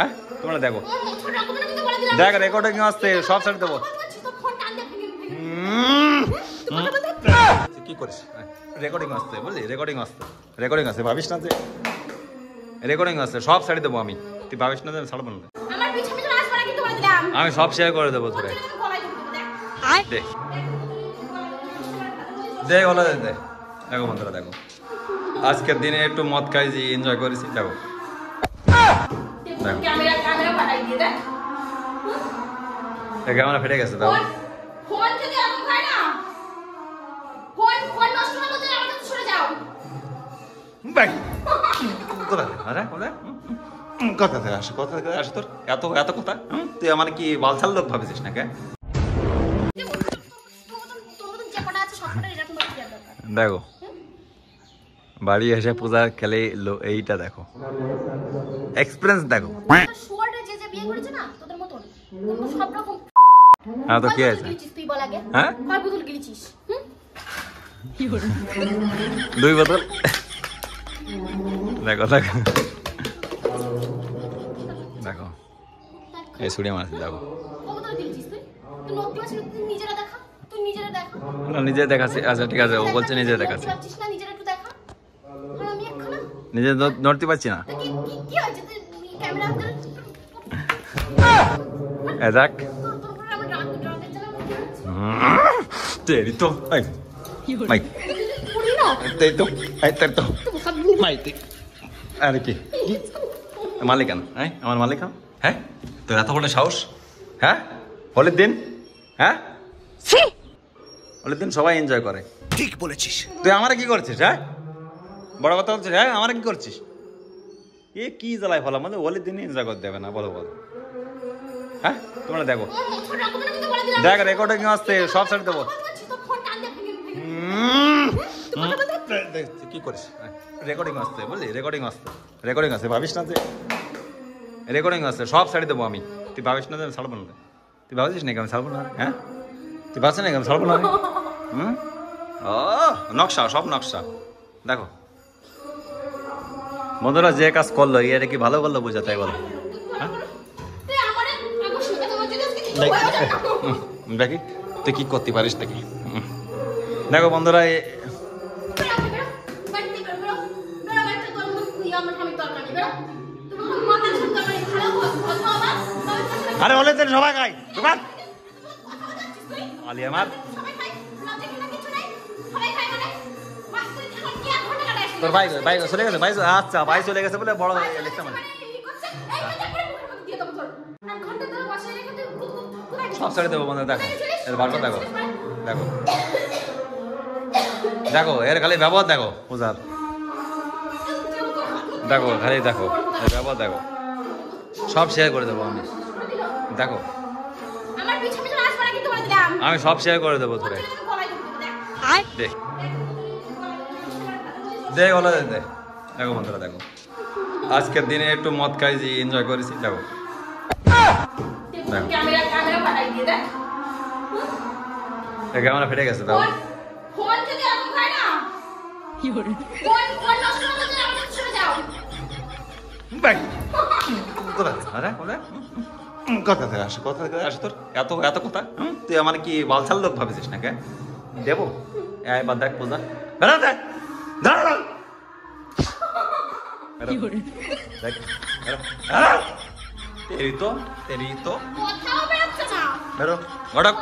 হ্যাঁ তোমরা দেখো দেখ রেকর্ডিং আসছে সব ছেড়ে দেবো। কি করিস রেকর্ডিং আসছে বুঝলি রেকর্ডিং আসছে ভাবিস না যে রেকর্ডিং আসছে সব ছেড়ে দেবো আমি, তুই ভাবিস না যে ছাড়বো না। আমি সব শেয়ার করে দেবো তোরে। দেখ দেখ হলো দেখ দেখো বন্ধুরা দেখো আজকের দিনে একটু মদ খাইছি এনজয় করেছি দেখো ক্যামেরা ফেটে গেছে দেখো কথা থেকে আসে তোর এত এত কথা তুই আমার কি বালছাল লোক ভাবিস না কে? দেখো বাড়ি এসে পূজা খেলে এইটা দেখো এক্সপিরিয়েন্স দেখো। হ্যাঁ তো কি আছে হ্যাঁ 2 বোতল দেখো দেখো দেখো এই ছুড়ে মারছে দেখো নিজে দেখাচ্ছে। আচ্ছা ঠিক আছে ও বলছে নিজে দেখাচ্ছে নিজে নড়তে পারছি না দেখ তেরি তো মাইক তেরি তো তো মাইক আরে কি মালিক কেন হ্যাঁ আমার মালিক হ্যাঁ তোর এত বড় সাহস হ্যাঁ হোলির দিন হ্যাঁ হোলির দিন সবাই এনজয় করে। ঠিক বলেছিস তুই আমারে কি করছিস হ্যাঁ বড় কথা বলছিস হ্যাঁ আমারে কি করছিস এ কি জ্বালায় ফলা মানে হোলির দিন এনজয় করতে দেবে না বলো বলো হ্যাঁ তোমরা দেখো দেখ রেকর্ডিং আসছে সব ছেড়ে দেবো। কি করিস রেকর্ডিং আসছে বুঝলি রেকর্ডিং আসছে ভাবিস না যে রেকর্ডিং আসছে সব ছেড়ে দেবো আমি, তুই ভাবিস না যে আমি ছাড়বো না। তুই ভাবছিস নাকি আমি ছাড়বো না হ্যাঁ তুই ভাবছিস নাকি আমি ছাড়বো না ও নকশা সব নকশা দেখো বন্ধুরা যে কাজ করলো এটা কি ভালো করলো বুঝা তাই বলো হ্যাঁ দেখি তুই কি করতে পারিস দেখি দেখো বন্ধুরা আরে বলে সবাই খাই দোকান আলি আমার তোর ভাই ভাই চলে গেছে ভাই আচ্ছা ভাই চলে গেছে বলে বড় লিখতে মানে সব ছেড়ে দেবো বন্ধু দেখো এর বারটা দেখো দেখো দেখো এর খালি ব্যবহার দেখো পূজার দেখো খালি দেখো এর ব্যবহার দেখো সব শেয়ার করে দেবো আমি দেখো আমি সব শেয়ার করে দেবো তোরে দেখ দেখ হলো দেখ দেখো বন্ধুরা দেখো আজকের দিনে একটু মদ খাইছি এনজয় করেছি দেখো ক্যামেরা ফেটে গেছে দেখো কথা থেকে আসে তোর এত এত কথা তুই আমার কি বালছাল লোক ভাবিস না কে? দেবো এবার দেখ পূজা বেড়া দেখ তেরি তো বেরো ঘটক